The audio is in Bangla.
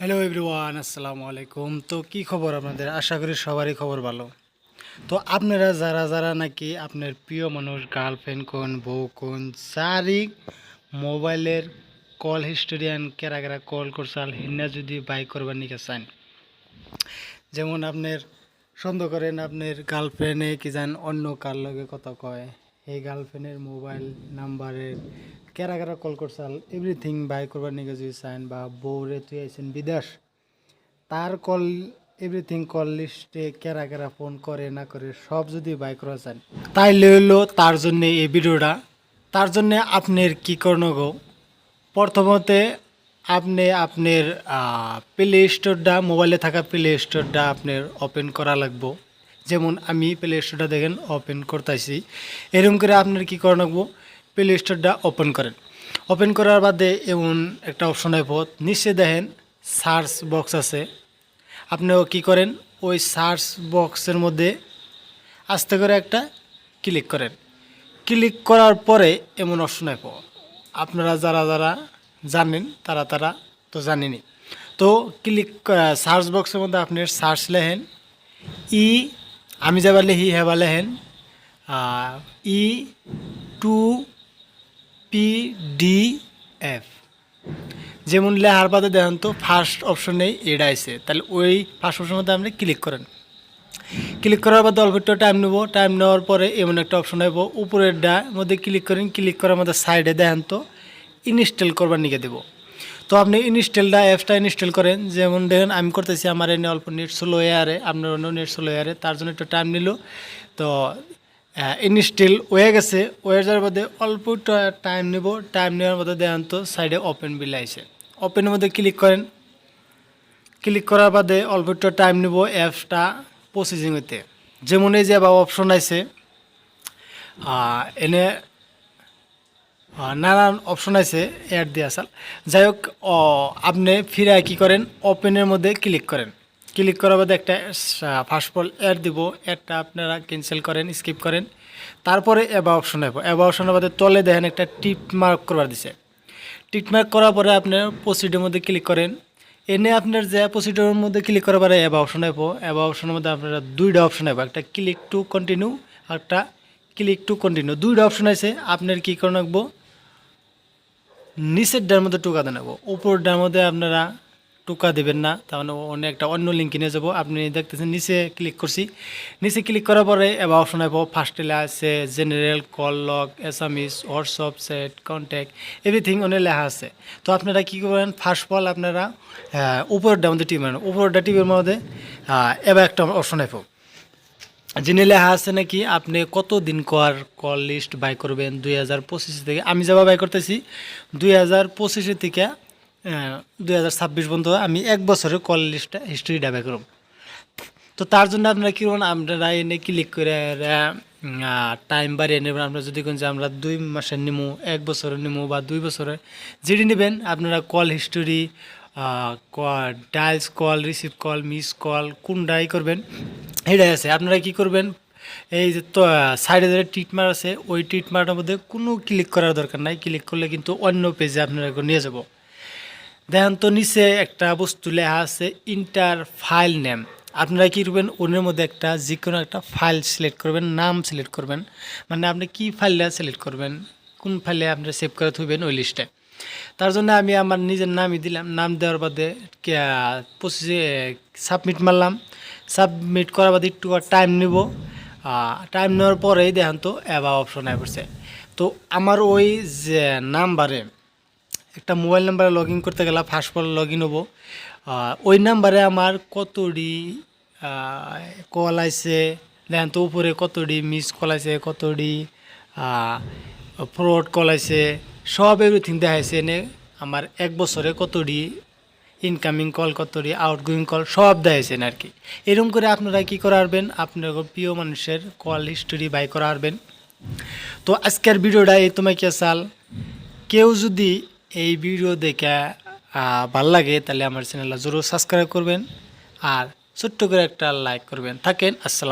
হ্যালো এভরিওয়ান, আসসালামু আলাইকুম। তো কি খবর আপনাদের? আশা করি সবারই খবর ভালো। তো আপনারা যারা যারা নাকি আপনার প্রিয় মানুষ, গার্লফ্রেন্ড কোন, বউ কোন, যারই মোবাইলের কল হিস্টোরিয়ান কেরা কেরা কল করছাল হিন্না যদি বাই করবার নিকে চান, যেমন আপনার সন্দেহ করেন আপনার গার্লফ্রেন্ডে কি জান অন্য কার লগে কথা কয়, এই গার্লফ্রেন্ডের মোবাইল নাম্বারের কেরা কেরা কল করছাল এভরিথিং বাই করবার নিকে যদি চান, বা বউরে তুই আইছেন বিদেশ তার কল এভরিথিং কল লিস্টে কেরা কেরা ফোন করে না করে সব যদি বাই করা চান, তাইলে হইলো তার জন্যে এই ভিডিওটা। তার জন্যে আপনার কি করণীয় গো? প্রথমতে আপনি আপনার প্লে স্টোরটা, মোবাইলে থাকা প্লে স্টোরটা আপনার ওপেন করা লাগবো। যেমন আমি প্লে স্টোরটা দেখেন ওপেন করতেছি, এরকম করে আপনার কী করা লাগবো, প্লে স্টোরটা ওপেন করেন। ওপেন করার বাদে এমন একটা অপশন আইব, নিচে দেখেন সার্চ বক্স আছে। আপনিও কি করেন, ওই সার্চ বক্সের মধ্যে আস্তে করে একটা ক্লিক করেন। ক্লিক করার পরে এমন অপশন আইব, আপনারা যারা যারা জানেন তারা তারা তো জানেনই। তো ক্লিক সার্চ বক্সের মধ্যে আপনি সার্চ লেখেন ই, আমি যাবার লিখি হেবা লেখেন ই টু PDF। যেমন লেখার বাদে দেখেন তো ফার্স্ট অপশনেই এটা আছে, তাহলে ওই ফার্স্ট অপশনের মধ্যে আপনি ক্লিক করেন। ক্লিক করার বাদে অল্প একটু টাইম নেব। টাইম নেওয়ার পরে এমন একটা অপশন আসবো, উপরের মধ্যে ক্লিক করেন। ক্লিক করার মধ্যে সাইডে দেখেন তো ইনস্টল করবার নিকে দেবো। তো আপনি অ্যাপসটা ইনস্টল করেন। যেমন দেখেন আমি করতেছি, আমার এনে অল্প নেট স্লো এয়ারে, আপনার অন্য নেট স্লো এয়ারে, তার জন্য একটু টাইম নিল। তো ইনস্টল হয়ে গেছে। হয়ে যাওয়ার মধ্যে অল্প টাইম নেব। টাইম নেওয়ার মধ্যে দেখেন তো সাইডে ওপেন বিল আছে, ওপেনের মধ্যে ক্লিক করেন। ক্লিক করার বাদে অল্প একটু টাইম নেব অ্যাপসটা প্রসেসিং হইতে। যেমন এই যে বা অপশন আছে, এনে নানান অপশন আছে অ্যাড দিয়ে আসাল। যাই হোক, আপনি ফিরে কী করেন, ওপেনের মধ্যে ক্লিক করেন। ক্লিক করার বাদে একটা ফার্স্ট অফ অল অ্যাড দিব। অ্যাডটা আপনারা ক্যান্সেল করেন, স্কিপ করেন। তারপরে অ্যাবা অপশন আসবো। অ্যাবা অপশনের বাদে তলে দেখেন একটা টিক মার্ক করবার দিছে। টিক মার্ক করার পরে আপনার প্রসিডের মধ্যে ক্লিক করেন। এনে আপনার যে প্রসিডিওর মধ্যে ক্লিক করার পরে অ্যাবা অপশন আসবো। অ্যাবা অপশনের মধ্যে আপনারা দুইটা অপশন আসবো, একটা ক্লিক টু কন্টিনিউ, একটা ক্লিক টু কন্টিনিউ। দুইটা অপশন আছে, আপনার কী করে রাখবো, নিচের ডার মধ্যে টোকা দেন, উপর ডার মধ্যে আপনারা টোকা দেবেন না, তার মানে অনেক একটা অন্য লিঙ্কে নিয়ে যাবো। আপনি দেখতেছেন নিচে ক্লিক করছি। নিচে ক্লিক করার পরে এবার অপশন আসবো, ফার্স্টে আছে general, call log, SMS, WhatsApp, chat, contact, everything অনেক লেখা আছে। তো আপনারা কী করবেন, ফার্স্ট অফ অল আপনারা উপরেরটার মধ্যে টিপবেন। উপরেরটা টিপের মধ্যে এবার একটা অপশন আসবো, যিনি লেখা আছে নাকি আপনি কতদিন কল লিস্ট বাই করবেন 2025 থেকে। আমি যাবা বাই করতেছি 2025 থেকে 2026 পর্যন্ত। আমি এক বছরের কল লিস্টটা হিস্ট্রিটা বাই করব। তো তার জন্য আপনারা কী করবেন, আপনারা এনে ক্লিক করে টাইম বাড়িয়ে নেবেন। আপনারা যদি কোন যে আমরা 2 মাসের নিমু, 1 বছরের নিমু, বা 2 বছরের যেটি নেবেন, আপনারা call history, dials call, receive call, miss call কোনটাই করবেন এটাই আছে। আপনারা কি করবেন, এই যে তো সাইডে যে টিটমার আছে, ওই টিটমারটার মধ্যে কোনো ক্লিক করার দরকার নাই। ক্লিক করলে কিন্তু অন্য পেজে আপনারা নিয়ে যাব। দেখেন তো নিচে একটা বস্তু লেখা আছে ইন্টার ফাইল নেম। আপনারা কী করবেন, ওনের মধ্যে একটা যে কোনো একটা ফাইল সিলেক্ট করবেন, নাম সিলেক্ট করবেন। মানে আপনি কি ফাইলটা সিলেক্ট করবেন, কোন ফাইলে আপনারা সেভ করে থইবেন ওই লিস্টে। তার জন্য আমি আমার নিজের নামই দিলাম। নাম দেওয়ার বাদে সাবমিট মারলাম। সাবমিট করার বাদে একটু টাইম নিব। টাইম নেওয়ার পরেই দেখেন তো অ্যাবা অপশন আসছে। তো আমার ওই যে নাম্বারে, একটা মোবাইল নাম্বারে লগ ইন করতে গেলে first of all log in হবো। ওই নাম্বারে আমার কতটি কল আছে দেখেন তো, উপরে কতটি মিস কল আছে, কতটি ফরওয়ার্ড কল আছে, সব এভরিথিং দেখাইছে। এনে আমার এক বছরে কতটি ইনকামিং কল, কতটি আউটগোয়িং কল, সব দেখাইছেন আর কি। এরকম করে আপনারা কী করে আসবেন, আপনার প্রিয় মানুষের কল হিস্টোরি বাই করা আসবেন। তো আজকের ভিডিওটা এই তোমায় কে চাল, কেউ যদি এই ভিডিও দেখে ভাল লাগে তাহলে আমার চ্যানেলটা জরুর সাবস্ক্রাইব করবেন, আর ছোট্ট করে একটা লাইক করবেন। থাকেন, আসসালাম।